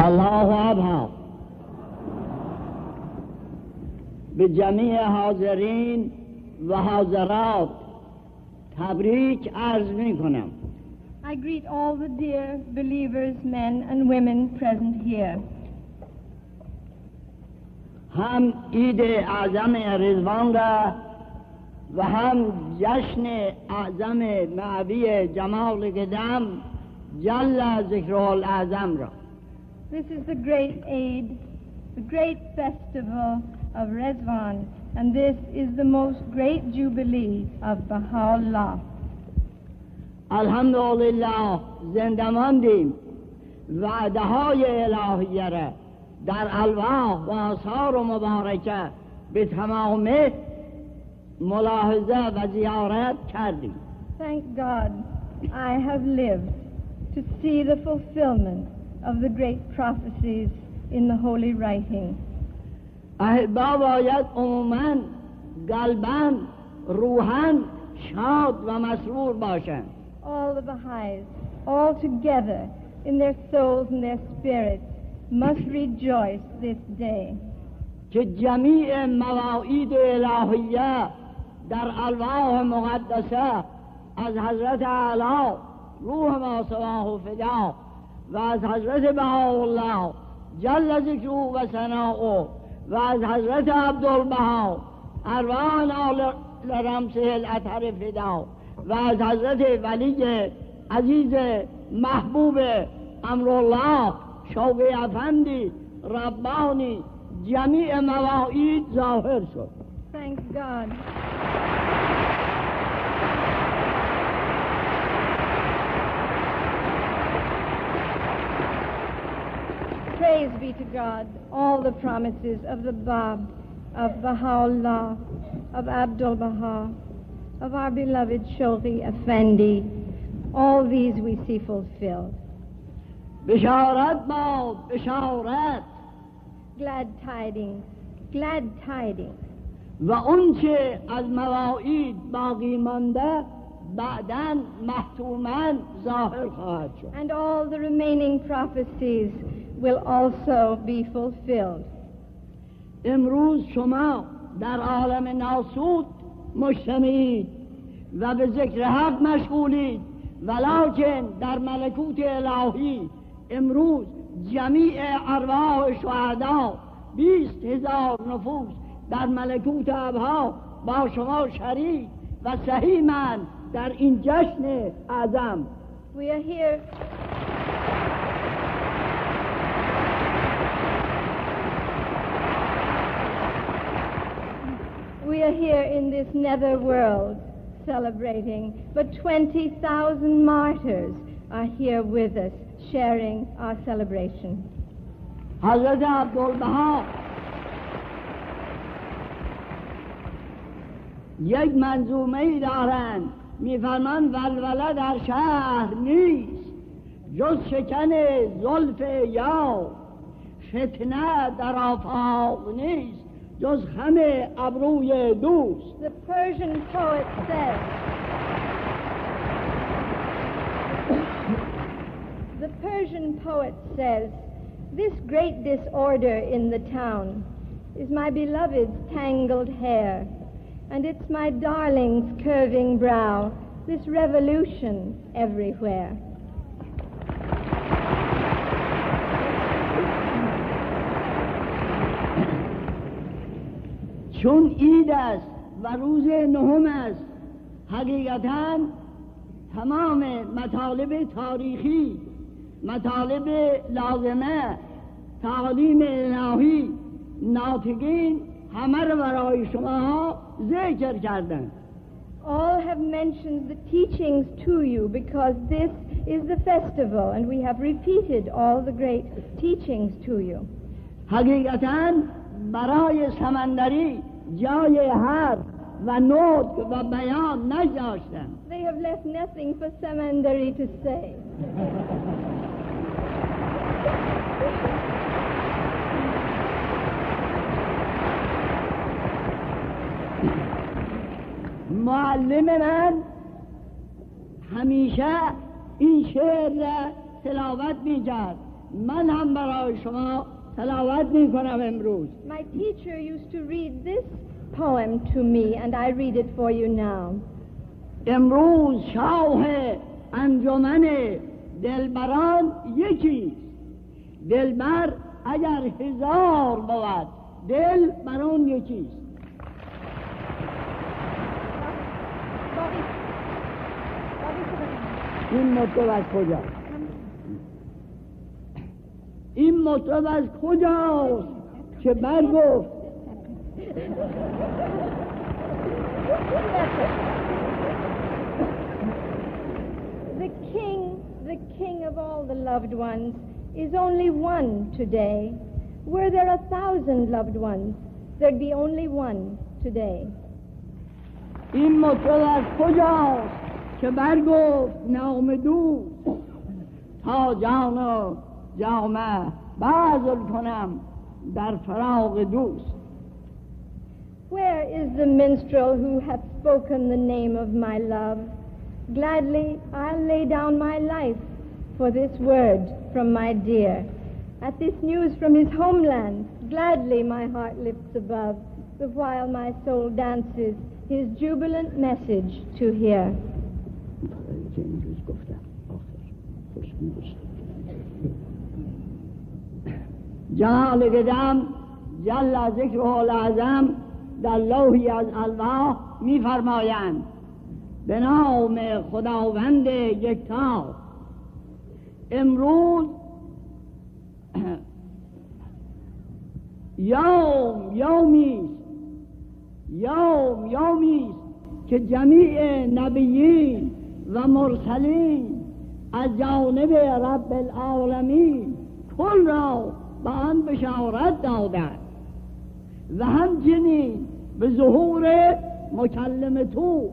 الله ابها. به جمیع حاضرین و حاضرات تبریک عرض می کنم. I greet all the dear believers, men and women present here. هم عید اعظم رضوان را و هم جشن اعظم معوی جمال قدم جل ذکره الاعظم را. This is the great Eid, the great festival of Rizwan, and this is the most great jubilee of Baha'u'lláh. الحمدلله زنده ماندیم. وعده های الهیه را در الواح و آثار و مبارکه به تمام ملاحظه و زیارت کردیم. Thank God I have lived to see the fulfillment of the great prophecies in the holy writing. احبا باید عموماً قلباً روحاً شاد و مسرور باشند. All the Baha'is, all together in their souls and their spirits, must rejoice this day. که جمیع مواعید الهیه در الواح مقدسه از حضرت اعلی روح ما سواه فدا و از حضرت بهاءالله جل ذکره و ثناؤه و از حضرت عبدالبها ارواح آل رمسه الاطهر فدا و از حضرت ولی عزیز محبوب امرالله شوقی افندی ربانی جمیع مواعید ظاهر شد. Thank God. Praise be to God, all the promises of the Bab, of Baha'u'lláh, of Abdul-Baha, of our beloved Shoghi Effendi, all these we see fulfilled. بشارت با بشارت. Glad tidings, glad tidings. و اون چه از مواعید باقی مانده بعداً محتوماً ظاهر خواهد شد. And all the remaining prophecies will also be fulfilled. امروز شما در عالم ناسوت مجتمعید و به ذکر حق مشغولید، ولکن در ملکوت الهی امروز جمیع ارواح شهدا 20,000 نفوس در ملکوت ابها با شما شریک و سهیمند در این جشن اعظم. We are here. We are here in this nether world celebrating, but 20,000 martyrs are here with us, sharing our celebration. حضرت عبدالبها یک منظومه‌ای دارند، می‌فرمایند ولوله در شهر نیست جز شکن زلف یار، فتنه در آفاق نیست جز خم ابروی دوست. The Persian poet says, the Persian poet says, this great disorder in the town is my beloved's tangled hair, and it's my darling's curving brow, this revolution everywhere. چون عید است و روز نهم است، حقیقتاً تمام مطالب تاریخی، مطالب لازمه، تعالیم الهی، ناطقین همه رو برای شما ذکر کردن. All have mentioned the teachings to you because this is the festival and we have repeated all the great teachings to you. حقیقتاً برای سمندری جای حرف و نطق و بیان نگذاشتن. They have left nothing for Samandarí to say. معلم من همیشه این شعر را تلاوت می‌کرد من هم برای شما تلاوت می کنم امروز. My teacher used to read this poem to me, and I read it for you now. امروز شاه انجمن دلبران یکیست، دلبر اگر 1000 بود دل بر آن یکیست. این مطلب از کجاست؟ این مطلب از کجاست که برگفت؟ The king of all the loved ones is only one today. Were there 1,000 loved ones, there'd be only one today. این مطلب از کجاست که برگفت نام دوست تا جان و جامه بذل کنم در فراق دوست. Where is the minstrel who hath spoken the name of my love? Gladly I'll lay down my life for this word from my dear. At this news from his homeland, gladly my heart lifts above, the while my soul dances his jubilant message to hear. جلال قدم جل ذکره العظم در لوحی از الواح می فرمایند به نام خداوند یکتا. امروز یومیست که جمیع نبیین و مرسلین از جانب رب العالمین کل را به آن بشارت دادند و همچنین به ظهور مکلم تو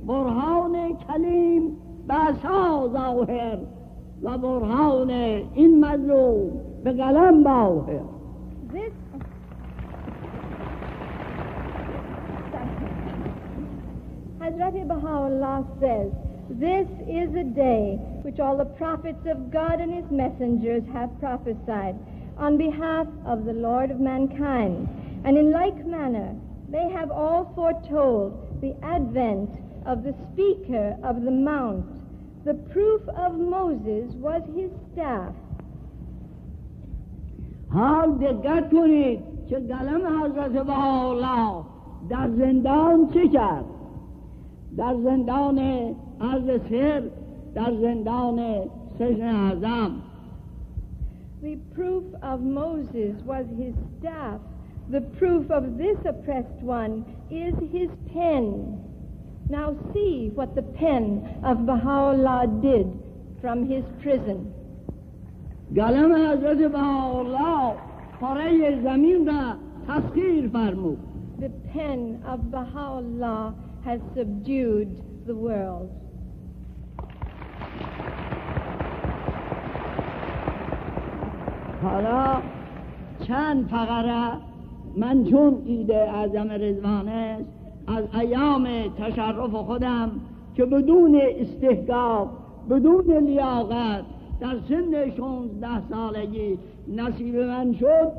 برهان کلیم به عصا ظاهر و برهان این مظلوم به قلم باهر. Hazrat Baha'u'lláh says, this is a day which all the prophets of God and his messengers have prophesied on behalf of the Lord of mankind, and in like manner they have all foretold the advent of the speaker of the mount. The proof of Moses was his staff. حال دقت کنید که قلم حضرت بهاءالله در زندان چه کرد؟ در زندان عرض سر، در زندان سجن اعظم. The proof of Moses was his staff. The proof of this oppressed one is his pen. Now see what the pen of Baha'u'lláh did from his prison. قلم حضرت بهاءالله کره زمین را تسخیر فرمود. The pen of Baha'u'lláh has subdued the world. حالا چند فقره من چون ایده اعظم رضوان است از ایام تشرف خودم که بدون استحقاق بدون لیاقت در سن 16 سالگی نصیب من شد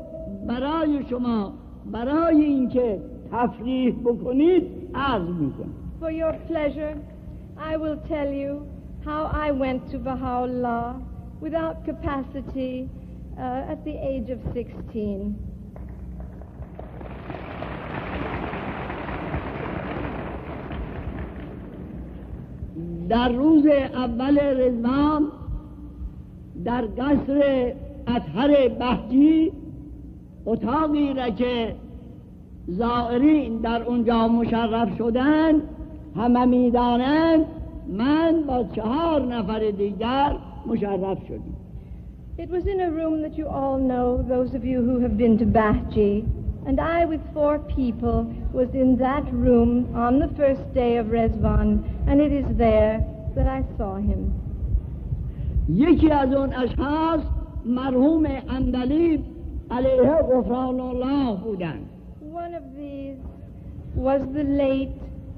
برای شما برای اینکه تفریح بکنید عرض میکنم. For your pleasure, I will tell you how I went to Baha'u'lláh without capacity at the age of 16. در روز اول رضوان در قصر اطهر بهجی اتاقی را که زائرین در اونجا مشرف شدند همه میدانند من با 4 نفر دیگر مشرف شدیم. It was in a room that you all know, those of you who have been to Bahji, and I with 4 people was in that room on the first day of Rezvan, and it is there that I saw him. یکی از اون اشخاص مرحوم اندلیب علیه غفران الله بودند. One of these was the late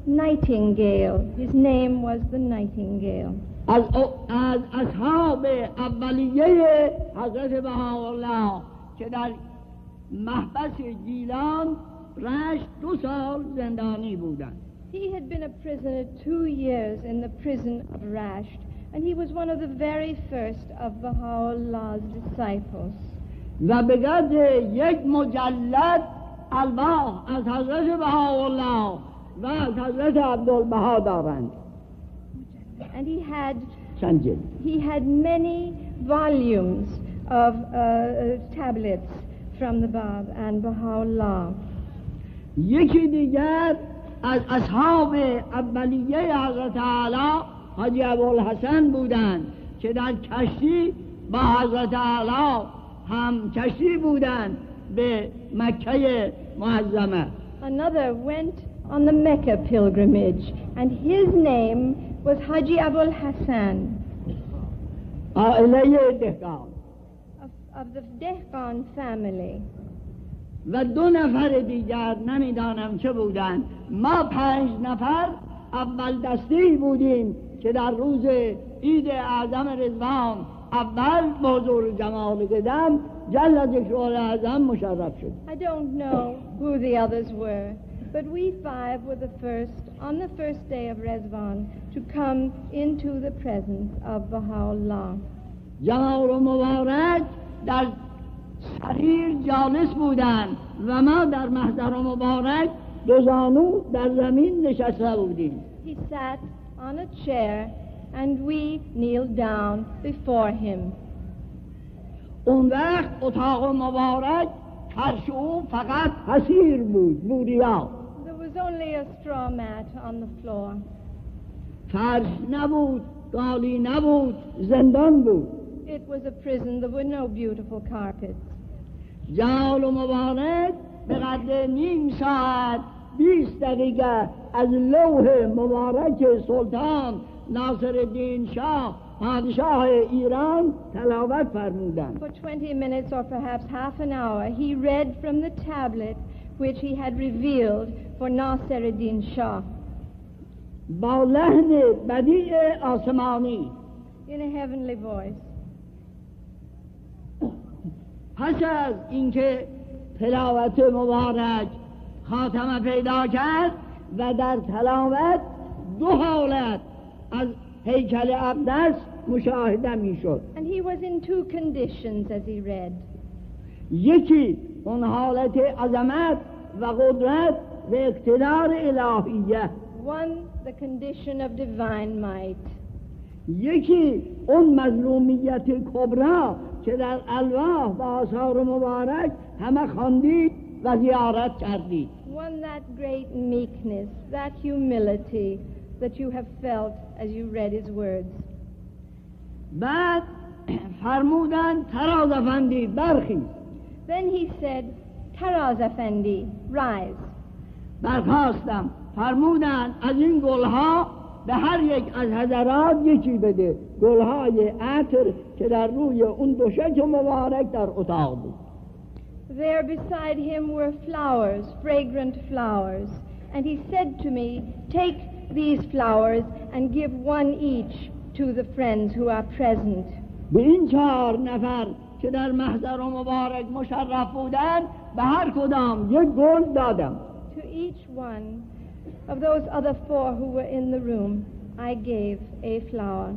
Nightingale. His name was the Nightingale. از اصحاب اولیه حضرت بهاءالله که در محبس گیلان رشت 2 سال زندانی بودند. He had been a prisoner 2 years in the prison of Rasht, and he was one of the very first of Baha'u'llah's disciples. و به قدر 1 مجلد الواح از حضرت بهاءالله و از حضرت عبدالبها دارند. And چند he had many volumes of tablets from the Bab and Baha'u'llah. یکی دیگر از اصحاب اولیه حضرت اعلی حاجی ابوالحسن بودند که در کشتی با حضرت اعلی هم کشتی بودند به مکه معظمه. Another went on the Mecca pilgrimage, and his name was Haji Abul Hassan. عائله دهقان of the Dehqan family. و 2 نفر دیگر نمیدانم چه بودند. ما 5 نفر اول دستی بودیم که در روز عید اعظم رضوان اول به حضور جمال قدم جل ذکر اعظم مشرف شد. I don't know who the others were, but we 5 were the first on the first day of Rizwan to come into the presence of Baha'u'llah. جمال مبارک در سریر جالس بودند و ما در محضر مبارک 2 زانو در زمین نشسته بودیم. He sat on a chair and we kneeled down before him. اون وقت اتاق مبارک فرش او فقط حسیر بود، بوریا. There was only a straw mat on the floor. فرش نبود، قالی نبود، زندان بود. It was a prison. There were no beautiful carpets. جمال مبارک به قدر نیم ساعت 20 دقیقه از لوح مبارک سلطان ناصرالدین شاه پادشاه ایران تلاوت فرمودند. For 20 minutes or perhaps half an hour he read from the tablet which he had revealed for Nasiruddin Shah. با لحن بدیع آسمانی. In a heavenly voice. پس از اینکه تلاوت مبارک خاتمه پیدا کرد و در تلاوت 2 حالت از هیکل اقدس مشاهده می شد. And he was in 2 conditions as he read. یکی اون حالت عظمت و قدرت و اقتدار الهیه. One, the condition of divine might. یکی اون مظلومیت کبرا که در الواح و آثار مبارک همه خواندید و زیارت کردید. One, that great meekness, that humility that you have felt as you read his words. بعد فرمودن تراز افندی برخیز. Then he said, Taraz Effendi, rise. برخاستم. فرمودن از این گلها به هر یک از حضرات یکی بده. گلهای عطر که در روی اون دوشک مبارک در اتاق بود. There beside him were flowers, fragrant flowers, and he said to me, take these flowers and give one each to the friends who are present. به این 4 نفر که در محضر مبارک مشرف بودند به هر کدام یک گل دادم. To each one of those other 4 who were in the room, I gave a flower.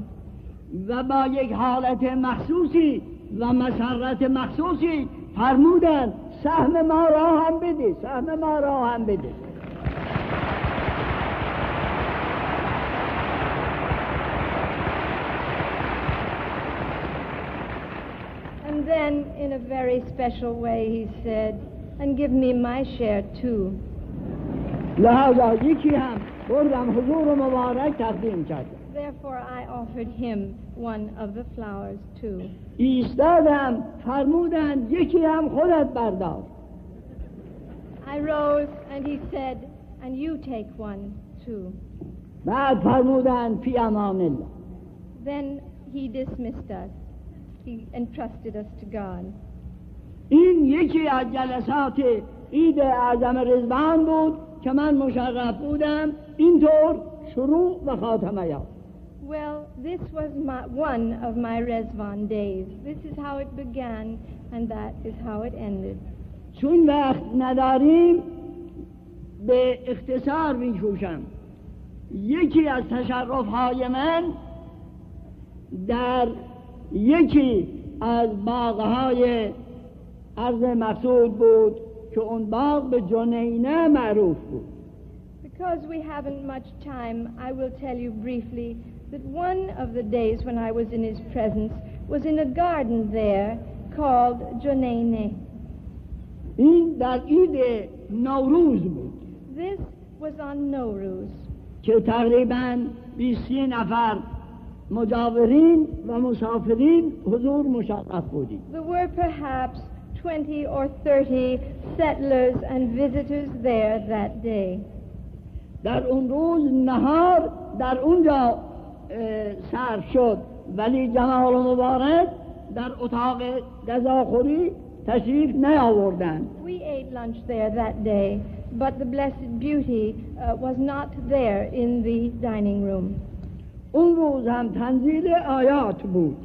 و با یک حالت مخصوصی و مسرت مخصوصی فرمودند سهم ما را هم بده، سهم ما را هم بده. And then in a very special way he said, and give me my share too. لحاظا یکی هم بردم حضور مبارک تقدیم کردم. Therefore I offered him one of the flowers too. ایستادم فرمودند یکی هم خودت بردار. I rose and he said, and you take one too. بعد فرمودند فی امان الله. Then he dismissed us. He entrusted us to God. این یکی از جلسات عید اعظم رضوان بود که من مشرف بودم. اینطور شروع و خاتمه یافت. Well, this was one of my Rezvan days. This is how it began, and that is how it ended. چون وقت نداریم به اختصار می‌کوشم. یکی از تشرف‌های من در یکی از باغ‌های عرض مقصود بود که اون باغ به جنینه معروف بود. Because we haven't much time, I will tell you briefly that one of the days when I was in his presence was in a garden there called Junayneh. این در عید نوروز بود. This was on Nowruz. که تقریباً 20 نفر مجاورین و مسافرین حضور مشرف بودیم. There were perhaps 20 or 30 settlers and visitors there that day. در اون روز نهار در اونجا صرف شد، ولی جمال مبارک در اتاق غذاخوری تشریف نیاوردند. We ate lunch there that day, but the Blessed Beauty was not there in the dining room. اون روز هم تنزیل آیات بود.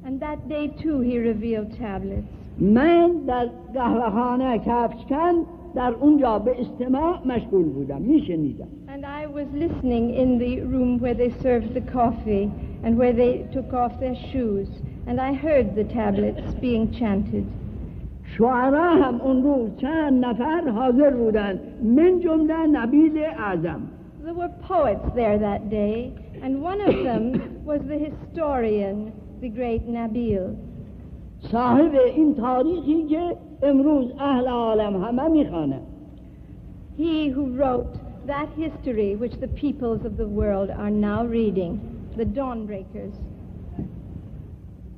And that day too he revealed tablets. من در قهوه‌خانه کفشکن در اونجا به استماع مشغول بودم، میشنیدم. And I was listening in the room where they served the coffee and where they took off their shoes, and I heard the tablets being chanted. شعرا هم اون روز چند نفر حاضر بودند، من جمله نبیل اعظم. There were poets there that day, and one of them was the historian, the great Nabil. صاحب این تاریخی که امروز اهل عالم همه میخوانند. He who wrote that history which the peoples of the world are now reading, the Dawnbreakers.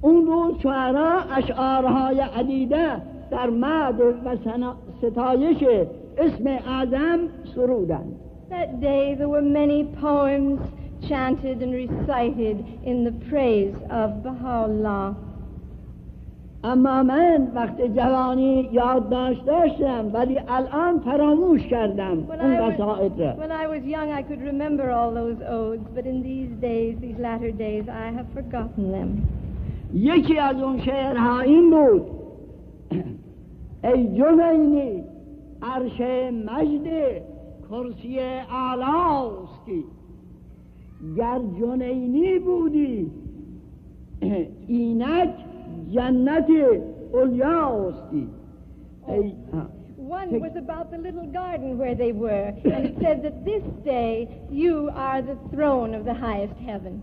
اون روز شعرا اشعارهای عدیده در مدح و ستایش اسم اعظم سرودند. That day there were many poems chanted and recited in the praise of Baha'u'lláh. اما من وقت جوانی یادداشت داشتم، ولی الان فراموش کردم اون قصائد را. When I was young I could remember all those odes, but in these days, these latter days, I have forgotten them. یکی از اون شعرها این بود: ای جنینی عرش مجد کرسی اعلاستی، گر جنینی بودی اینک جنت علیاستی. One was about the little garden where they were, and it said that this day you are the throne of the highest heaven.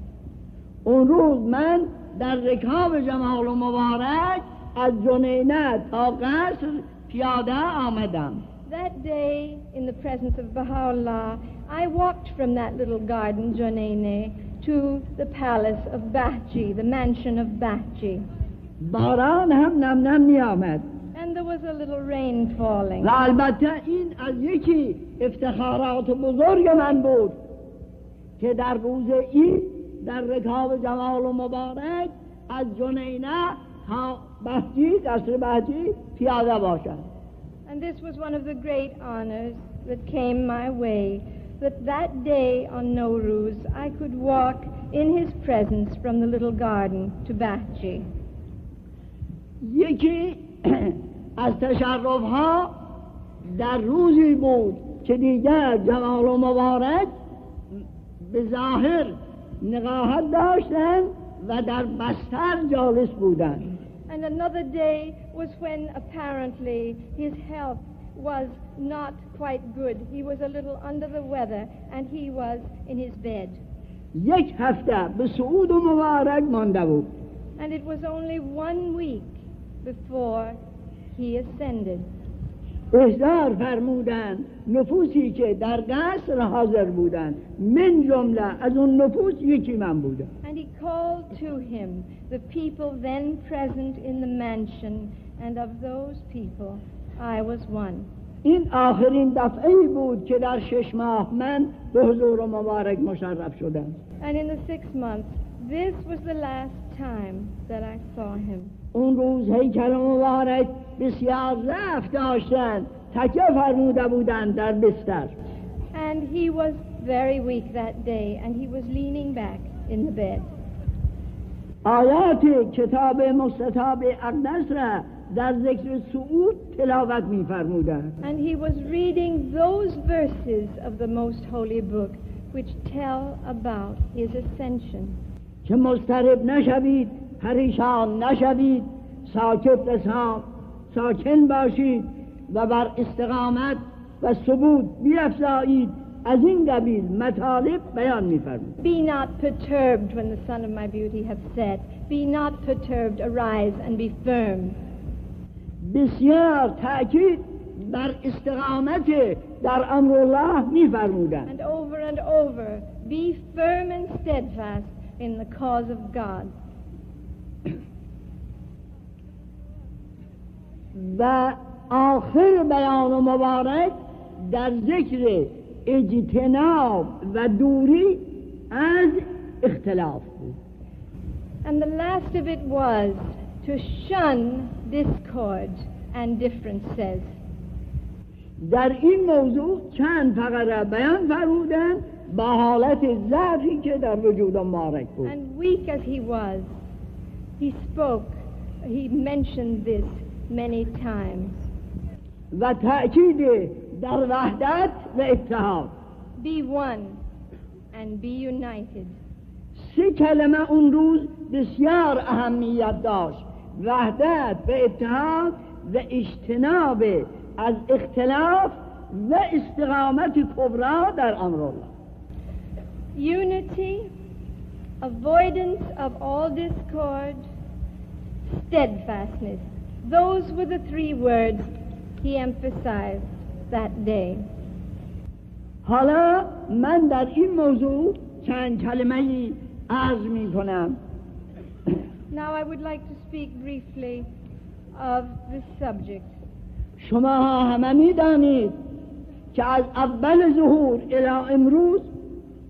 اون روز من در رکاب جمال و مبارک از جنینه تا قصر پیاده آمدم. That day, in the presence of Baha'u'lláh, I walked from that little garden, Junayneh, to the palace of Bahji, the mansion of Bahji. باران هم نم نم می آمد. And there was a little rain falling. و البته این از یکی افتخارات بزرگ من بود که در روز عید در رکاب جمال و مبارک از جنینه تا بهجی، قصر بهجی پیاده باشد. And this was one of the great honors that came my way, that day on Nowruz I could walk in his presence from the little garden to Bahji. یکی از تشرفها در روزی بود که دیگر جمال و مبارک به ظاهر نقاهت داشتند و در بستر جالس بودند. And another day was when apparently his health was not quite good. He was a little under the weather and he was in his bed. یک هفته به صعود مبارک مانده بود. And it was only 1 week before he ascended. احضار فرمودند نفوسی که در قصر حاضر بودند، من جمله از اون نفوس یکی من بودم. And he called to him the people then present in the mansion, and of those people I was one. این آخرین دفعه‌ای بود که در 6 ماه من به حضور مبارک مشرف شدم. And in the 6th month, this was the last time that I saw him. اون روز هیکل مبارک بسیار ضعف داشتند، تکیه فرموده بودند در بستر. And he was very weak that day, and he was leaning back, in the bed. آیات کتاب مستطاب اقدس را در ذکر صعود تلاوت می فرمودند. And he was reading those verses of the most holy book which tell about his ascension. که مضطرب نشوید، پریشان نشوید، ساکن باشید و بر استقامت و ثبوت بیفزایید. از این قبیل مطالب بیان می‌فرمود. Be not perturbed when the sun of my beauty hath set. Be not perturbed, arise and be firm. بسیار تأکید بر استقامت در امر الله می‌فرمودند. And over, be firm and steadfast in the cause of God. و آخر بیان مبارک در ذکر اجتناب و دوری از اختلاف بود. And the last of it was to shun discord and differences. در این موضوع چند فقره بیان فرمودند با حالت ضعفی که در وجود مبارک بود. And weak as he was, he mentioned this many times. و تأکید در وحدت و اتحاد. Be one and be united. سه کلمه اون روز بسیار اهمیت داشت: وحدت و اتحاد و اجتناب از اختلاف و استقامت کبرا در امر الله. Unity, avoidance of all discord, steadfastness. Those were the three words he emphasized that day. حالا من در این موضوع چند کلمه‌ای عرض می‌کنم. Now I would like to speak briefly of this subject. شما همه می‌دانید که از اول ظهور الی امروز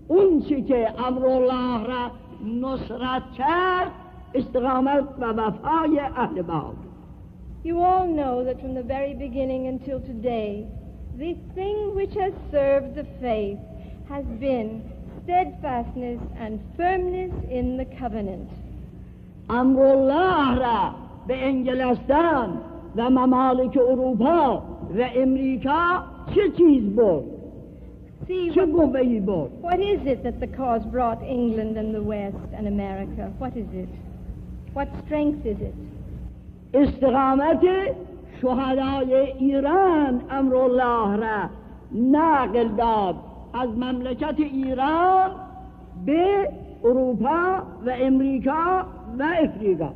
اون چی که امر الله را نصرت کرد استقامت و وفای اهل بها. You all know that from the very beginning until today, the thing which has served the faith has been steadfastness and firmness in the covenant. امر الله را به انگلستان و ممالک اروپا و امریکا چه چیز برد؟ چه قوه‌ای برد؟ What is it that the cause brought England and the West and America? What is it? What strength is it? استقامت شهدای ایران امر الله را نقل داد از مملکت ایران به اروپا و امریکا و افریقا.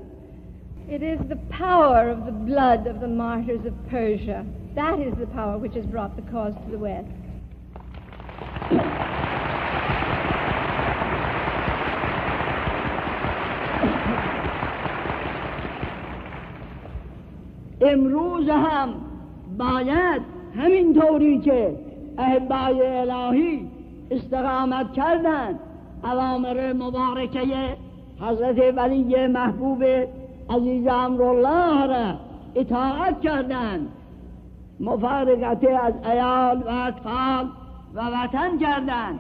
It is the power of the blood of the martyrs of Persia. That is the power which has brought the cause to the West. امروز هم باید همین طوری که احبای الهی استقامت کردند، اوامر مبارکه حضرت ولی محبوب عزیز امرالله را اطاعت کردند، مفارقت از عیال و اطفال و وطن کردند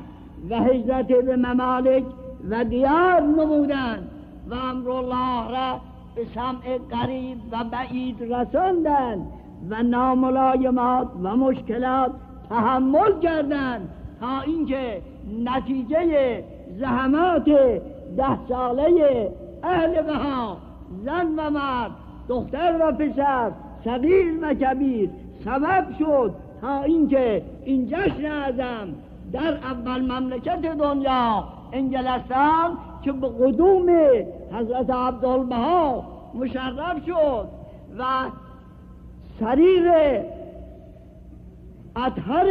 و هجرت به ممالک و دیار نمودند و امرالله را به سمع قریب و بعید رساندند و ناملایمات و مشکلات تحمل کردند تا اینکه نتیجه زحمات 10 ساله اهل بها، زن و مرد، دختر و پسر، صغیر و کبیر سبب شد تا اینکه این جشن اعظم در اول مملکت دنیا انگلستان که به قدوم حضرت عبدالبها مشرف شد و سریر اطهر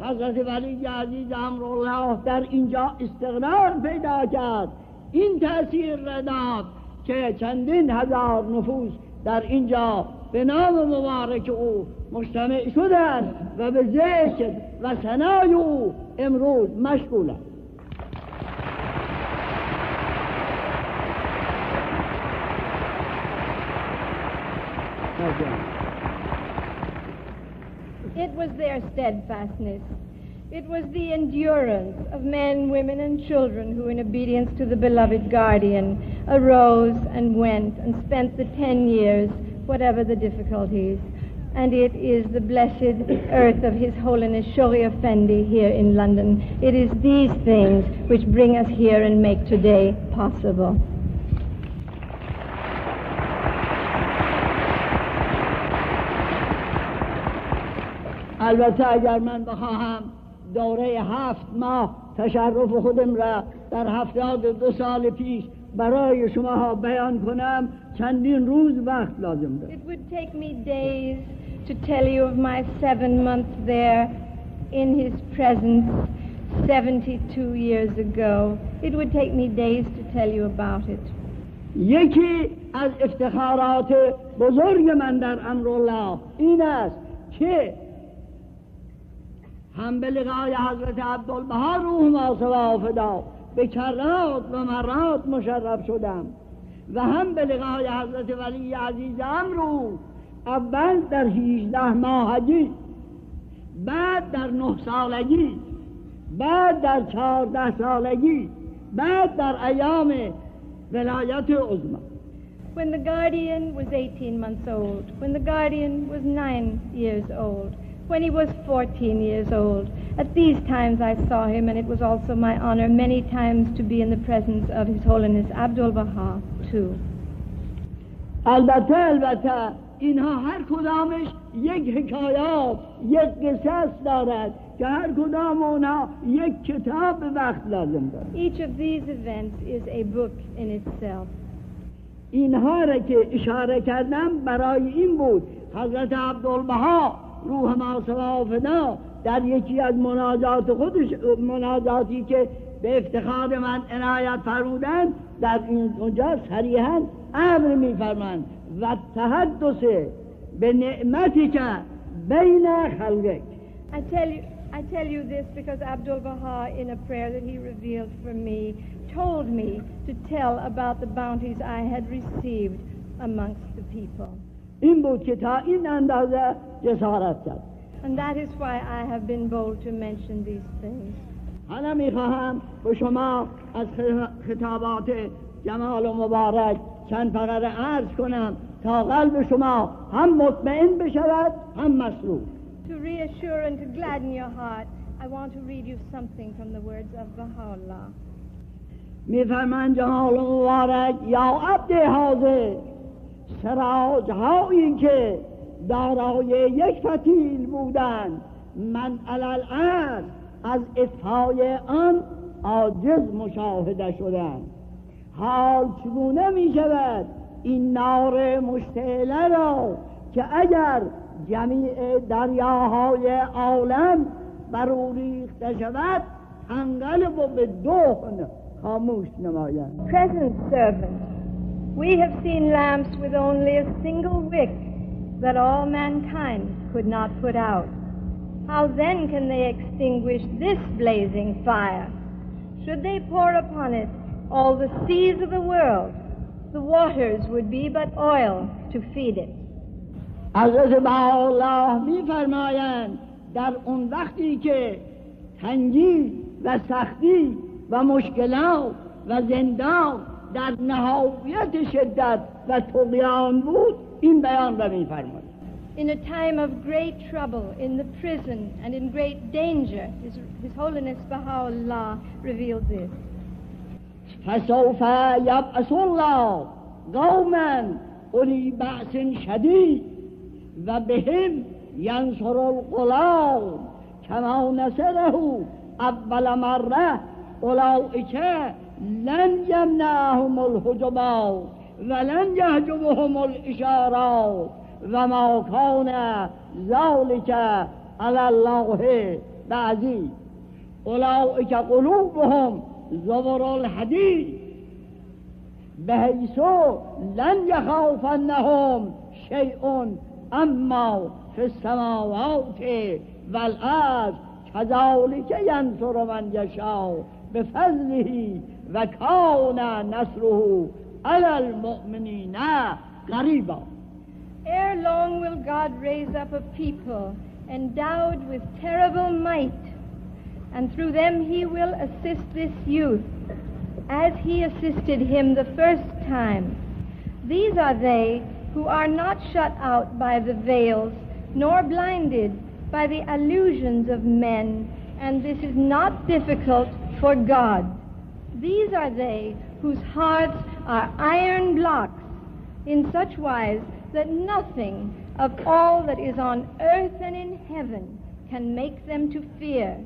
حضرت ولی عزیز امرالله در اینجا استقرار پیدا کرد، این تأثیر را داد که چندین هزار نفوس در اینجا به نام مبارک او مجتمع شدند و به ذکر و ثنای او امروز مشغولند. It was their steadfastness It was the endurance of men, women, and children who, in obedience to the beloved guardian, arose and went and spent the 10 years, whatever the difficulties. And it is the blessed earth of His Holiness Shoghi Effendi here in London. It is these things which bring us here and make today possible. البته اگر من بخواهم دوره 7 ماه تشرف خودم را در 72 سال پیش برای شما بیان کنم چندین روز وقت لازم دارم. It would take me days to tell you of my 7 months there in His presence 72 years ago. It would take me days to tell you about it. یکی از افتخارات بزرگ من در امرالله این است که هم به لقای حضرت عبدالبها روح ما فدا به کرات و مرات مشرف شدم و هم به لقای حضرت ولی عزیز امرو اول در 18 ماهگی، بعد در 9 سالگی، بعد در 14 سالگی، بعد در ایام ولایت عظما. When the guardian was 18 months old, when the guardian was 9 years old, when he was 14 years old. At these times I saw him, and it was also my honor many times to be in the presence of His Holiness Abdul-Baha too. البته اینها هر کدامش یک حکایات، یک قصص دارد که هر کدام اونها یک کتاب وقت لازم دارد. Each of these events is a book in itself. اینها را که اشاره کردم برای این بود حضرت عبدالبها روح ما فدا در یکی از مناجات خودش، مناجاتی که به افتخار من عنایت فرمودند، در اونجا صریحاً امر می‌فرمایند و تحدث به نعمتی که بین خلقک. I tell you this because Abdul-Baha, in a prayer that he revealed for me, told me to tell about the bounties I had received amongst the people. این بود که تا این اندازه جسارت کرد. And that is why I have been bold to mention these things. حالا میخواهم به شما از خطابات جمال و مبارک چند فقره عرض کنم تا قلب شما هم مطمئن بشود هم مسرور. To reassure and to gladden your heart, I want to read you something from the words of Baha'u'lláh. میفرمایند جمال و مبارک یا عبد حاضر، سراج هایی که دارای یک فتیل بودند، من علل از اطفای آن عاجز مشاهده شدند. حال چگونه می شود این نار مشتعله را که اگر جمیع دریاهای عالم بر او ریخته شود تنقلب و به دهن خاموش نمایند. Present servant, we have seen lamps with only a single wick that all mankind could not put out. How then can they extinguish this blazing fire? Should they pour upon it all the seas of the world, the waters would be but oil to feed it. حضرت بهاءالله می‌فرمایند در اون وقتی که تنگی و سختی و مشکلات و زندان در نهایت شدت و طغیان بود، این بیان را می‌فرمایند. In a time of great trouble, in the prison and in great danger, His Holiness Baha'u'lláh revealed this. فسوف یبعث الله قوما اولی بأس شدید و بهم ینصر الغلام کما نصره اول مره اولئک لن یمنعهم الحجبات ولن یحجبهم الاشارات و ما کان ذلک علی الله بعزیز اولئک قلوبهم زبر الحدید بحیث لن یخافنهم شیء اما فی السماوات والارض کذلک ینصر من یشاء بفضله و کان نصره علی المؤمنین قریبا. Ere long will God raise up a people endowed with terrible might, and through them he will assist this youth, as he assisted him the first time. These are they who are not shut out by the veils, nor blinded by the illusions of men, and this is not difficult for God. These are they whose hearts are iron blocks, in such wise that nothing of all that is on earth and in heaven can make them to fear.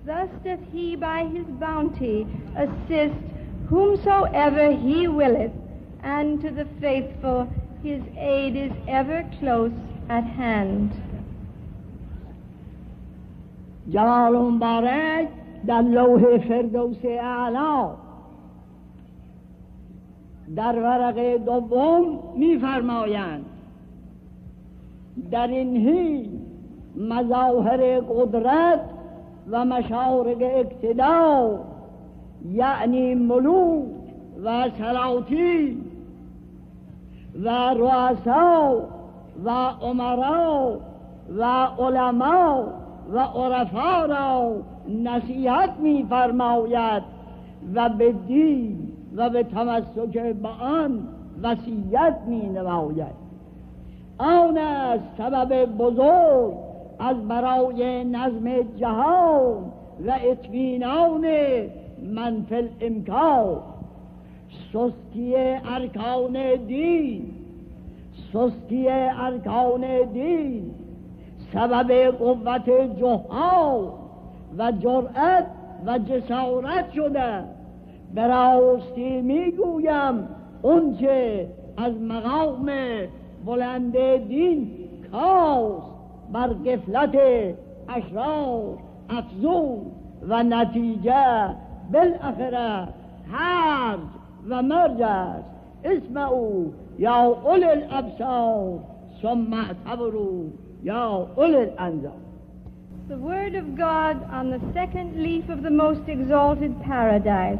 Thus doth he by his bounty assist whomsoever he willeth, and to the faithful his aid is ever close at hand. جلال مبارک در لوح فردوس اعلی در ورقه دوم می‌فرمایند در این حین مظاهر قدرت و مشارق اقتدار، یعنی ملوک و سلاطین و رؤسا و امرا و علما و عرفا را نصیحت می‌فرماید و به دین و به تمسک به آن وصیت می‌نماید. آن است سبب بزرگ از برای نظم جهان و اطمینان من فی الامکان. سستی ارکان دین سبب قوت جهال و جرأت و جسارت شده. به راستی میگویم اونچه از مقام بلند دین کاست بر غفلت اشرار افزون و نتیجه بالاخره هرج و مرج است. اسمعوا یا اولی الابصار ثم اعتبروا یا اولی الانظار. The word of God on the second leaf of the most exalted paradise.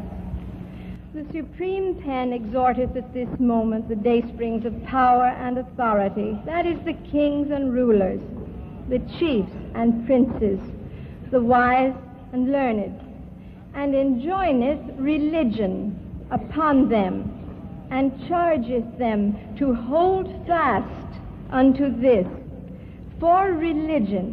The supreme pen exhorteth at this moment the daysprings of power and authority, that is, the kings and rulers, the chiefs and princes, the wise and learned, and enjoineth religion upon them, and chargeth them to hold fast unto this. For religion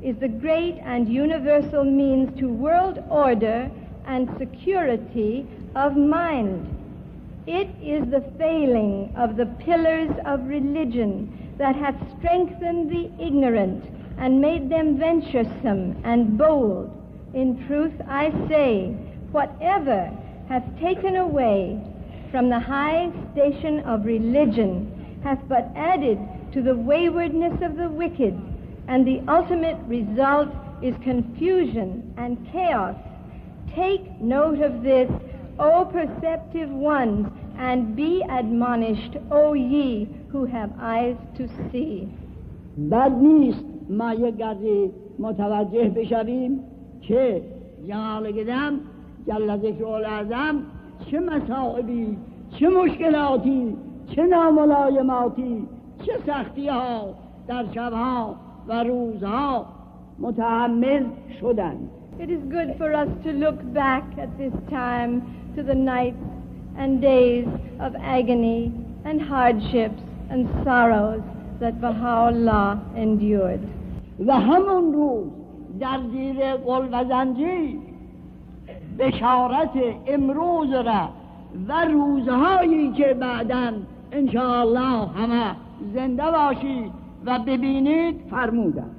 is the great and universal means to world order and security of mind. It is the failing of the pillars of religion that hath strengthened the ignorant and made them venturesome and bold. In truth I say, whatever hath taken away from the high station of religion hath but added to the waywardness of the wicked, and the ultimate result is confusion and chaos. Take note of this, O perceptive ones, and be admonished, O ye who have eyes to see. بد نیست ما یک گردی متوجه بشویم که جلال قدم جل ذکر العظم چه مصائبی، چه مشکلاتی، چه ناملایماتی، چه سختی ها در شبها و روزها متحمل شدند. It is good for us to look back at this time to the nights and days of agony and hardships and sorrows that Baha'u'lláh endured. و همون روز در زیر قل و زنجیر بشارت امروز را و روزهایی که بعداً انشاءالله همه زنده باشید و ببینید فرمودن.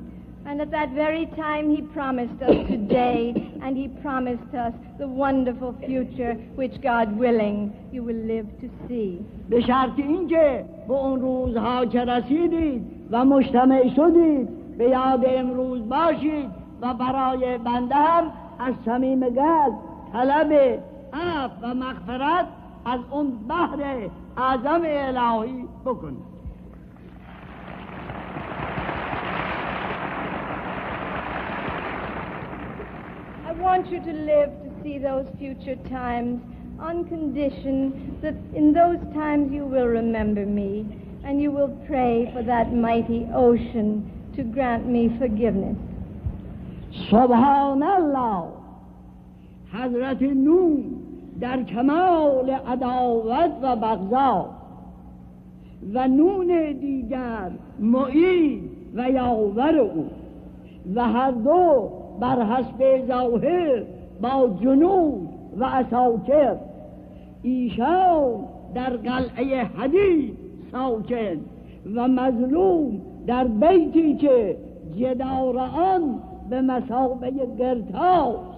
And at that very time he promised us today, and he promised us the wonderful future which God willing you will live to see. به شرط اینکه به اون روزها که رسیدید و مجتمع شدید به یاد امروز باشید و برای بنده هم از صمیم قلب طلب عفو و مغفرت از اون بحر اعظم الهی بکنید. I want you to live to see those future times on condition that in those times you will remember me and you will pray for that mighty ocean to grant me forgiveness. سبحان الله. حضرت نوح در کمال عداوت و بغضا و نون دیگر معین و یاور او و هر دو بر حسب ظاهر با جنود و عساکر، ایشان در قلعه حدید ساکن و مظلوم در بیتی که جدار آن به مثابه گرتاست.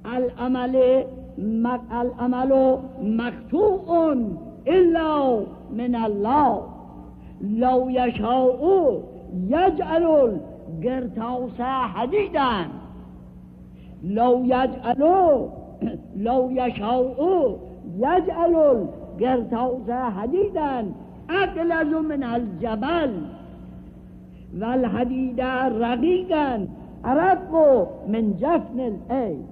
العمل مقطوع الا من الله لو یشاء یجعل الگرتاس حدیدا لو یشاء یجعل الگرتاس حدیدا اغلظ من الجبل والحدید رقیقا ارق من جفن العین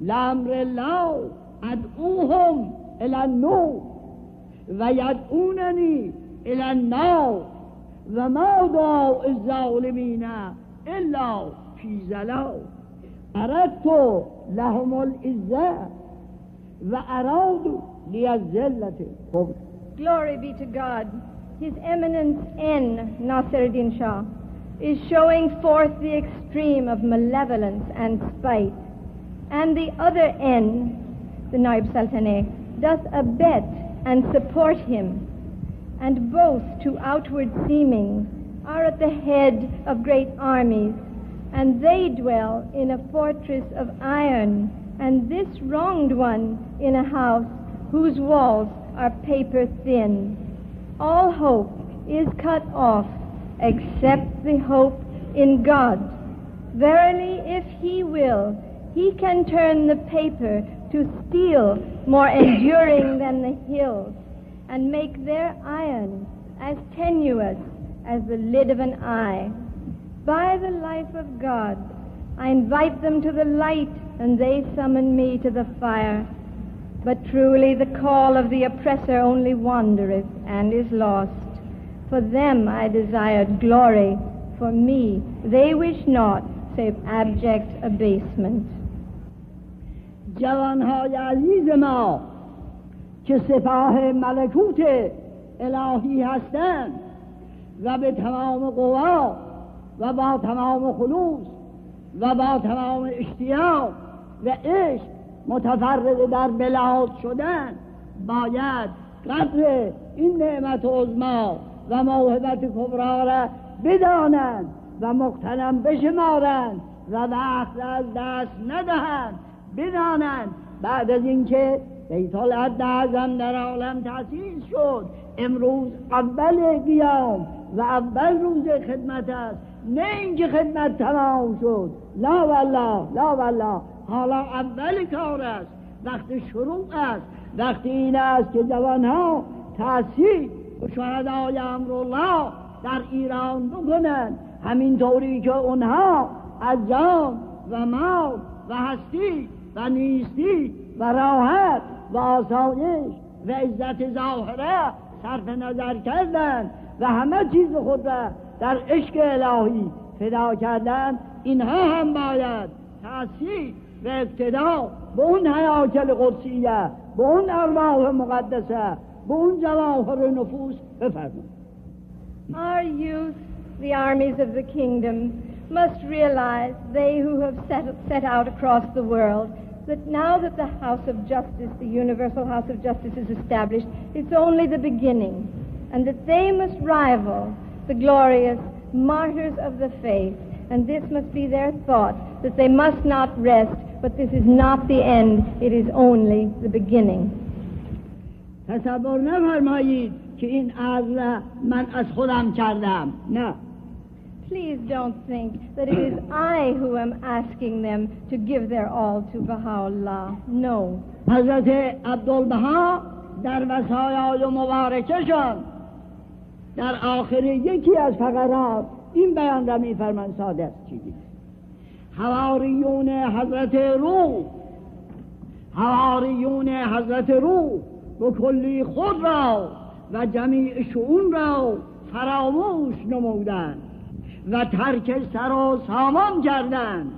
لامر الله ادعوهم الى النور و یدعوننی الى النار و ما دعاء الظالمین الا فی ضلال اردت لهم العزة و ارادوا لی الذلة. Glory be to God. His Eminence N. Nasiruddin Shah is showing forth the extreme of malevolence and spite, and the other N, the Naib Sultanate, doth abet and support him, and both to outward seeming are at the head of great armies, and they dwell in a fortress of iron, and this wronged one in a house whose walls are paper thin. All hope is cut off except the hope in God. Verily, if he will, he can turn the paper to steel more enduring than the hills, and make their iron as tenuous as the lid of an eye. By the life of God, I invite them to the light, and they summon me to the fire. But truly the call of the oppressor only wandereth and is lost. For them I desired glory, for me they wish not save abject abasement. جوانهای عزیز ما که سپاه ملکوت الهی هستند و به تمام قوا و با تمام خلوص و با تمام اشتیاق و عشق متفرد در بلاد شدن، باید قدر این نعمت عظما و موهبت کبرا را بدانند و مغتنم بشمارند و وقت از دست ندهند. بدانند بعد از اینکه بیت العدل اعظم در عالم تأسیس شد، امروز اول قیام و اول روز خدمت است، نه اینکه خدمت تمام شد. لا والله، لا والله، حالا اول کار است، وقت شروع است، وقت این است که جوانها تأسیس و شهدای امرالله در ایران بکنند، همینطوری که اونها از جان و مال و هستی و نیستی و راحت و آسایش و عزت ظاهره صرف نظر کردند و همه چیز خود را در عشق الهی فدا کردند، اینها هم باید تأسیس و اقتدا به اون هیاکل قدسیه، به اون ارواح مقدسه، به اون جواهر نفوس بفرمایند. Our youth, the armies of the kingdom, must realize, they who have set out across the world, that now that the House of Justice, the Universal House of Justice is established, it's only the beginning, and that they must rival the glorious martyrs of the faith, and this must be their thought, that they must not rest, but this is not the end, it is only the beginning. تصور نفرمایید که این عرض من از خودم کردم. نه. Please don't think that it is I who am asking them to give their all to Baha'u'lláh. No. حضرت عبدالبها در وصایای مبارکشان در آخر یکی از فقرات این بیان را می‌فرمایند، ساده است چیزی. حواریون حضرت روح و کلی خود را و جمیع شؤون را فراموش نمودند و ترک سر و سامان کردند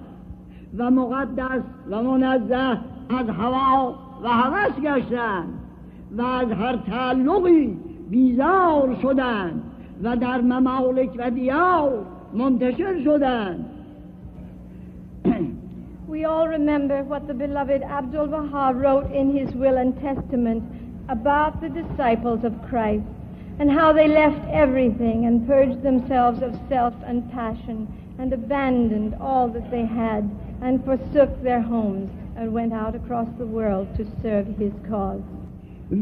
و مقدس و منزه از هوا و هوس گشتند و از هر تعلقی بیزار شدند و در ممالک و دیار منتشر شدند. We all remember what the beloved Abdul Baha wrote in his will and testament about the disciples of Christ, and how they left everything and purged themselves of self and passion and abandoned all that they had and forsook their homes and went out across the world to serve his cause.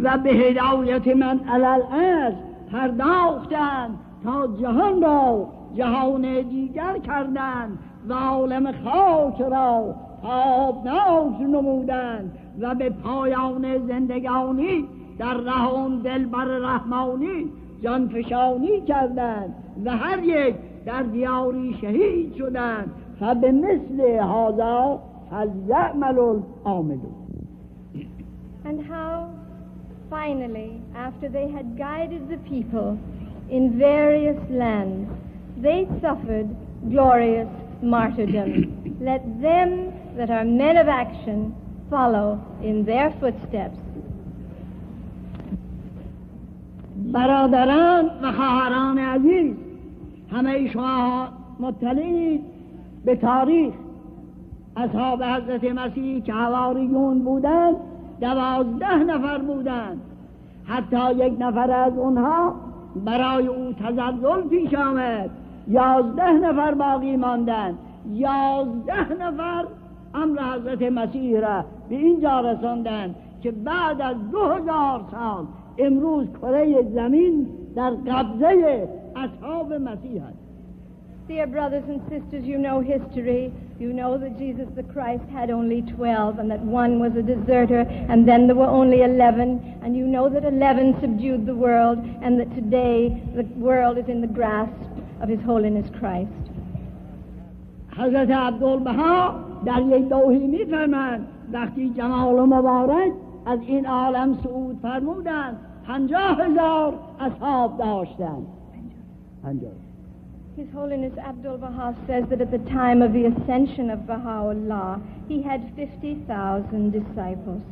و به هدایت من علل از پرداختند تا جهان را جهان دیگر کردند و عالم خاک را تابناک نمودند و به پایان زندگانی در رهان دلبر رحمانی جانفشانی کردند و هر یک در دیاری شهید شدند فبمثل هذا فلیعمل العاملون. And how finally, after they had guided the people in various lands, they suffered glorious martyrdom. Let them that are men of action follow in their footsteps. برادران و خواهران عزیز، همه شما مطلعید به تاریخ. اصحاب حضرت مسیح که حواریون بودند 12 نفر بودند. حتی یک نفر از اونها برای او تزلزل پیش آمد. 11 نفر باقی ماندند. 11 نفر امر حضرت مسیح را به اینجا رساندند که بعد از 2000 سال امروز کره زمین در قبضه اصحاب مسیح است. Dear brothers and sisters, you know history. You know that Jesus the Christ had only 12 and that one was a deserter and then there were only 11, and you know that 11 subdued the world and that today the world is in the grasp of His Holiness Christ. حضرت عبدالبها در یک دوحی می‌فرمایند وقتی جمال مبارک از این عالم صعود فرمودند 50,000 اصحاب داشتند. 50. His Holiness Abdul Baha says that at the time of the ascension of Bahá'u'lláh, he had 50,000 disciples.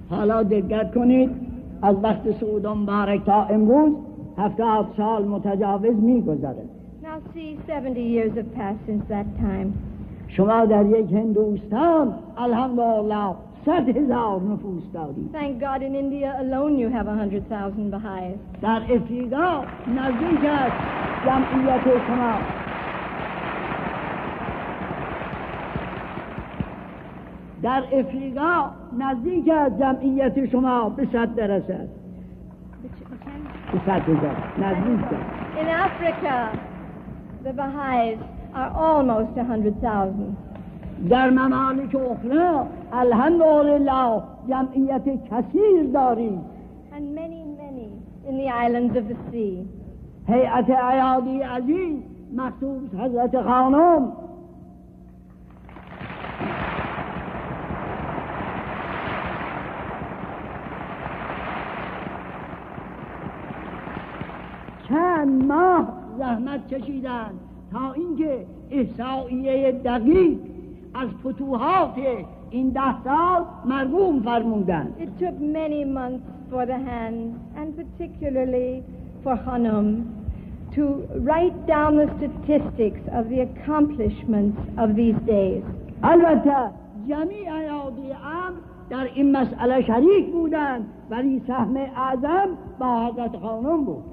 حالا دقت کنید از وقت صعود مبارک تا امروز 70 سال متجاوز می‌گذرد. Now see, 70 years have passed since that time. شما در یک هندوستان الحمدلله 100,000 نفوس دارید. Thank God in India alone you have 100,000 Baha'is. در افریقا نزدیک است جمعیت شما در افریقا نزدیک است جمعیت شما به 100 برسد. به 100,000 نزدیک است. In Africa, the Baha'is are almost 100,000. در ممالک اخرى الحمدلله جمعیت کثیر دارید. And many in the islands of the sea. هیئت ایادی عزیز مخصوص حضرت خانم چند ماه زحمت کشیدند تا اینکه احصائیه دقیق از فتوحات این 10 سال مرقوم فرمودند. It took many months for the hands, and particularly for Hanum, to write down the statistics of the accomplishments of these days. البته جمیع ایادی امر در این مسئله شریک بودند، ولی سهم اعظم با حضرت خانم بود.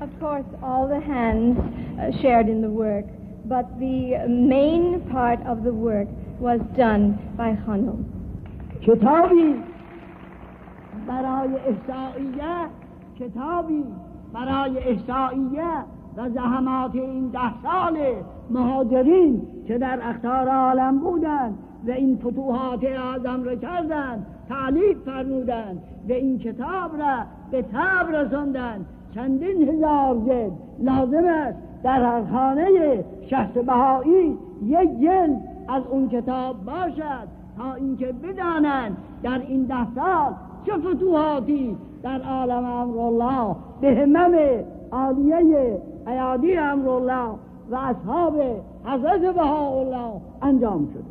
Of course, all the hands shared in the work, but the main part of the work was done by Hanum. کتابی برای احصائیه و زحمات این 10 سال مهاجرین که در اقطار عالم بودند و این فتوحات اعظم را کردند تألیف فرمودند و این کتاب را به طبع رساندند. چندین هزار جلد لازم است در هر خانه شخص بهایی یک جلد از اون کتاب باشد تا اینکه بدانند در این 10 سال چه فتوحاتی در عالم امرالله به همم عالیه ایادی امرالله و اصحاب حضرت بهاءالله انجام شد.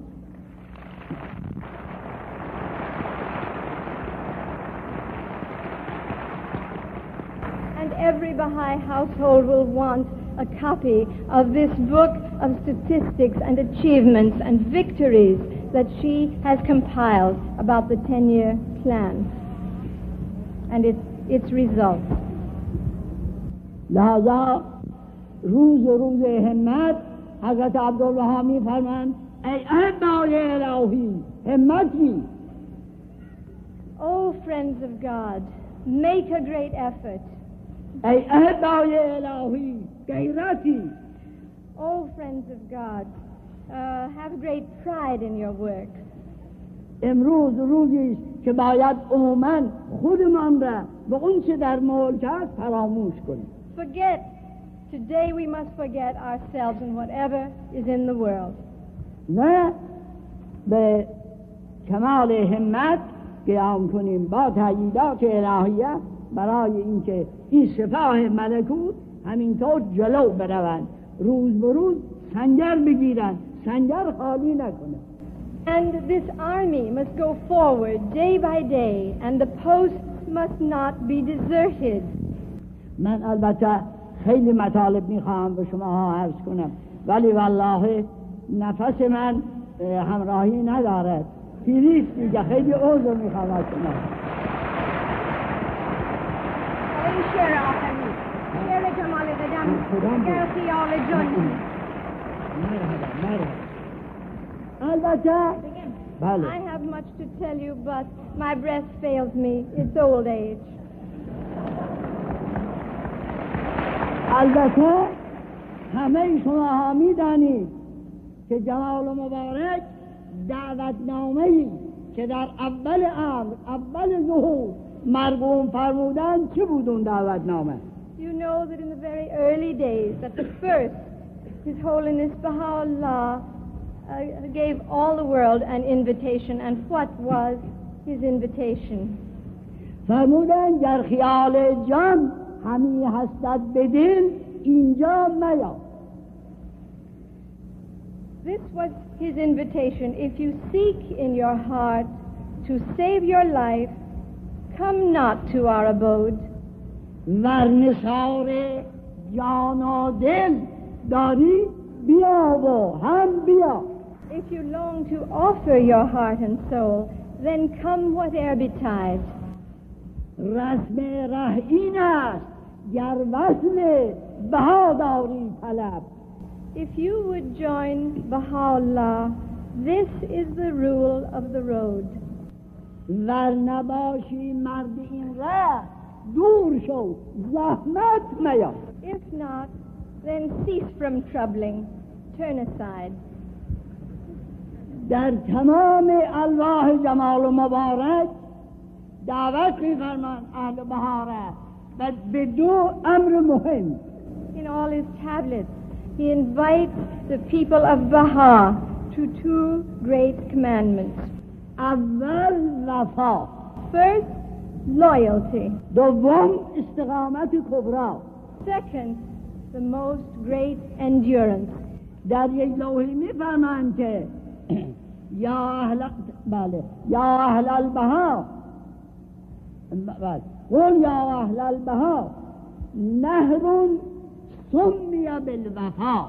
And every Baha'i household will want a copy of this book of statistics and achievements and victories that she has compiled about the 10-year plan and its results. لذا روز همت حضرت عبدالبها می فرمند ای احبای الهی همتی. Oh friends of God, make a great effort. ای احبای الهی غیرتی. Oh friends of God, have great pride in your work. امروز روزی است که باید عموماً خودمان را به اون چه در ملک است فراموش کنیم. Today we must forget ourselves and whatever is in the world. نه به کمال همت قیام کنیم با تأییدات الهیه برای اینکه این سپاه ملکوت همینطور جلو بروند، روز به روز سنگر بگیرند، سنگر خالی نکنند. And this army must go forward day by day and the posts must not be deserted. من البته خیلی مطالب میخواهم به شما ها عرض کنم ولی والله نفس من همراهی ندارد. پیریست دیگه خیلی عذر میخوام از شما. این شعر آخری شعر جمال قدم اگر خیال جانی. البته بله. I have much to tell you but my breath fails me. It's old age. البته همه شما ها میدانید که جلال مبارک دعوتنامه‌ای که در اول امر اول ظهور مرقوم فرمودن چه بود اون دعوتنامه؟ You know that in the very early days that the first His Holiness Baha'u'lláh gave all the world an invitation and what was his invitation? فرمودن در خیال جان همی هستد بدین اینجا میا. This was his invitation. If you seek in your heart to save your life, come not to our abode. ور نثار جان و دل داری بیا و هم بیا. If you long to offer your heart and soul, then come whate'er betide. رسم ره این است گر وصل بها داری طلب. If you would join Baha'u'lláh, this is the rule of the road. ور نباشی مرد این ره دور شو زحمت میا. If not, then cease from troubling, turn aside. در تمام الواح جمال و مبارک دعوت می‌فرمایند اهل بهاره و به 2 امر مهم. In all his tablets, he invites the people of Baha to 2 great commandments. اول وفا. First, loyalty. دوم استقامت کبرا. Second, the most great endurance. در یک لوحی می‌فرمایند که یا اهل البها قل یا اهل البها نهر سمی بالوفا.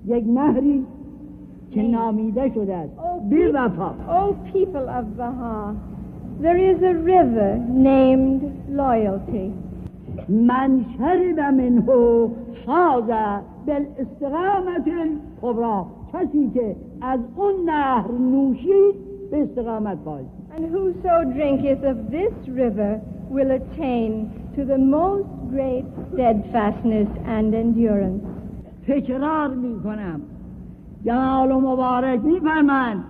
یک نهری که نامیده شده است بی وفا. O people of Baha, there is a river named loyalty. من شرب منه فاز بالاستقامت الکبری. کسی که از اون نهر نوشید به استقامت فایز. And whoso drinketh of this river will attain to the most great steadfastness and endurance. تکرار می کنم جلال و مبارک می فرمایند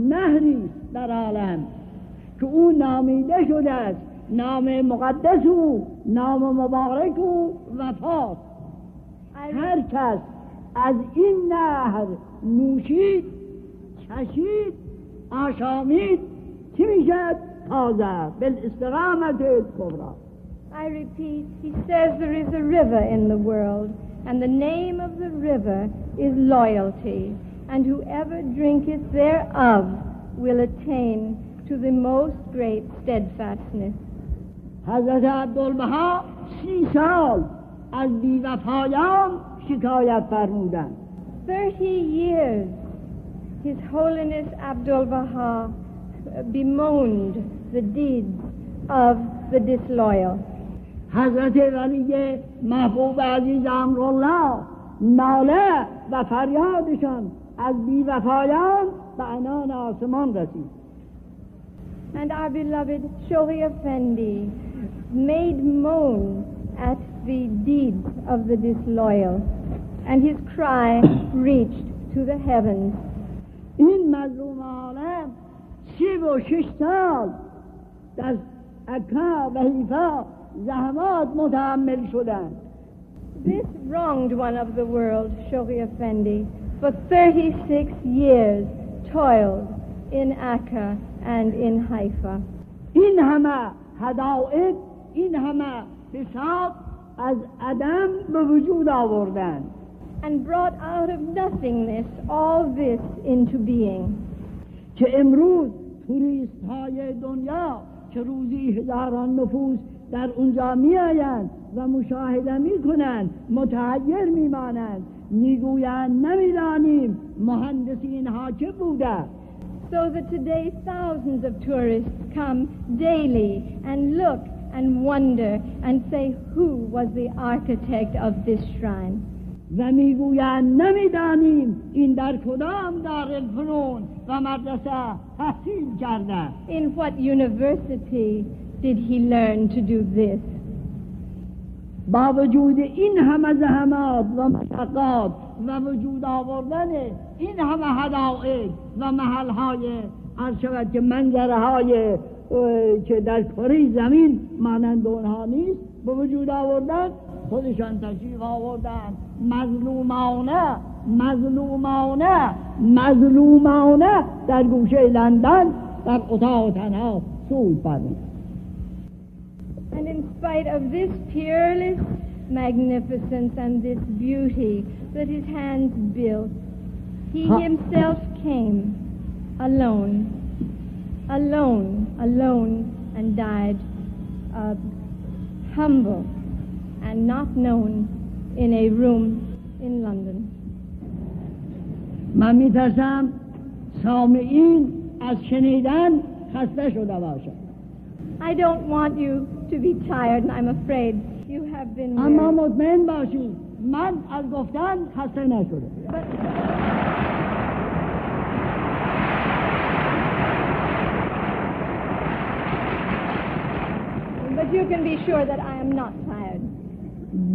نهری در عالم که او نامیده شده است نام مقدس او نام مبارک او وفاست. هر کس از این نهر نوشید، چشید، آشامید، چی میشد؟ تازه بالاستقامت کبرا. I repeat, he says there is a river in the world, and the name of the river is loyalty, and whoever drinketh thereof will attain to the most great steadfastness. حضرت عبدالبها 30 سال از بی‌وفایان شکایت فرمودند. 30 years His Holiness Abdul Baha bemoaned the deeds of the disloyal. حضرت ولی محبوب عزیز امرالله ناله و فریادشان از بی‌وفایان به عنان آسمان رسید. And our beloved Shohi Effendi made moan at the deeds of the disloyal, and his cry reached to the heavens. این مظلوم عالم 36 سال در عکا و حیفا زحمات متحمل شدند. This wronged one of the world, Shohi Effendi, for 36 years toiled in Akka and in Haifa. این همه هدایت، این همه فساد از عدم به وجود آوردند. And brought out of nothingness all this into being. که امروز توریست های دنیا که روزی هزاران نفوس در اونجا می آیند و مشاهده می کنند، متحیر می مانند، می گویند نمیدانیم مهندسین ها چه بوده. So that today thousands of tourists come daily and look and wonder and say, who was the architect of this shrine? و میگویند نمیدانیم این در کدام دارالفنون و مدرسه تحصیل کرده. In what university did he learn to do this? با وجود این همه زحمات و مشقات و وجود آوردن این همه هدایت و محلهای عرض شود که منظرهای که در کره زمین مانند اونها نیست به وجود آوردن، خودشان تشریف آوردن مظلومانه در گوشه لندن در اتاق تنها سود فرمودند. And in spite of this peerless magnificence and this beauty that his hands built, he himself came alone, and died humble and not known in a room in London. من می‌ترسم سامعین از شنیدن خسته شده باشند. I don't want you to be tired, and I'm afraid you have been weary. اما مطمئن باشید من از گفتن خسته نشدم. But you can be sure that I am not tired.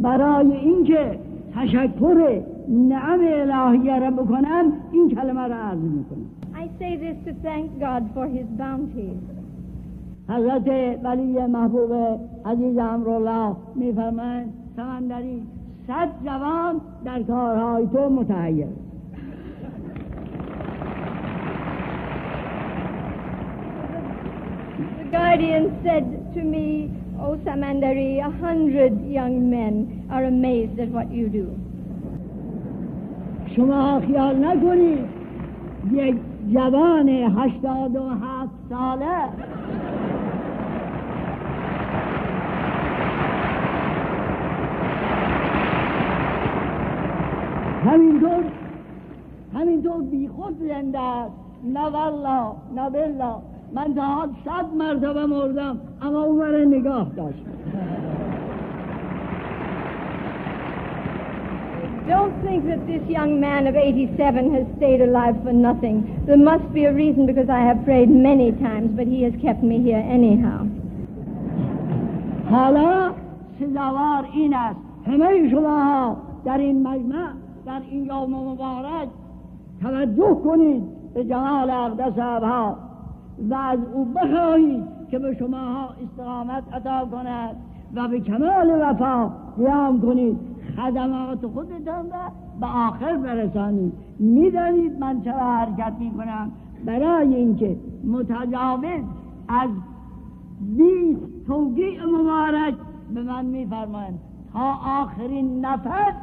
برای اینکه تشکر نعم الهیه را بکنم این کلمه را عرض میکنم. I say this to thank God for his bounties. حضرت ولی محبوب عزیز امرالله میفرمایند سمندری 100 جوان در کارهای تو متحیر. The guardian said to me, "Oh Samandari, 100 young men are amazed at what you do." شما خیال نکنید یک جوان 87 ساله همینطور بی خود زنده است. نه والله نه بالله من تا حال 100 مرتبه مردم اما او مرا نگاه داشت. Don't think that this young man of 87 has stayed alive for nothing. There must be a reason, because I have prayed many times, but he has kept me here anyhow. حالا سزاوار این است همه شما در این مجمع در این یوم مبارک توجه کنید به جمال اقدس ابها و از او بخواهید که به شما استقامت عطا کند و به کمال وفا قیام کنید. خدمات خودتان را به آخر برسانید. میدانید من چرا حرکت میکنم؟ برای اینکه متجاوز از 20 توقیع مبارک به من میفرمایند تا آخرین نفس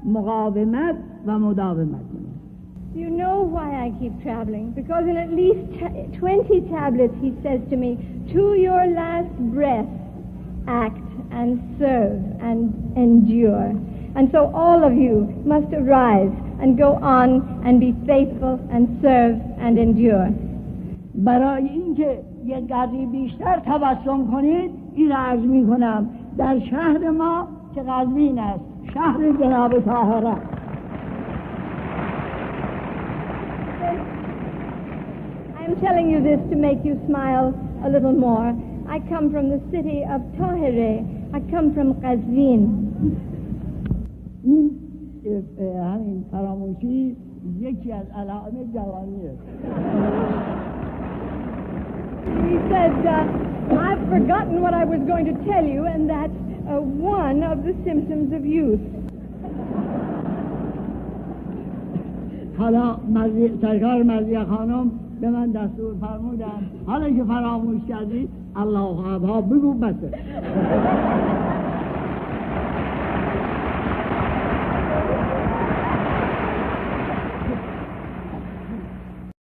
مقاومت و مداومت. You know why I keep traveling? Because in at least 20 tablets he says to me, to your last breath, act and serve and endure. And so all of you must arise and go on and be faithful and serve and endure. برای اینکه یک قدری بیشتر تبسم کنید این را عرض می کنم در شهر ما که قزوین است، شهر جناب طاهره. I'm telling you this to make you smile a little more. I come from the city of Tahireh. I come from Qazvin. این همین فراموشی یکی از علائم جوانی است. He said, I've forgotten what I was going to tell you, and that's one of the symptoms of youth. حالا سرکار مرزیه خانم به من دستور فرمودن حالا که فراموش کردی الله اکبر بگو بسه.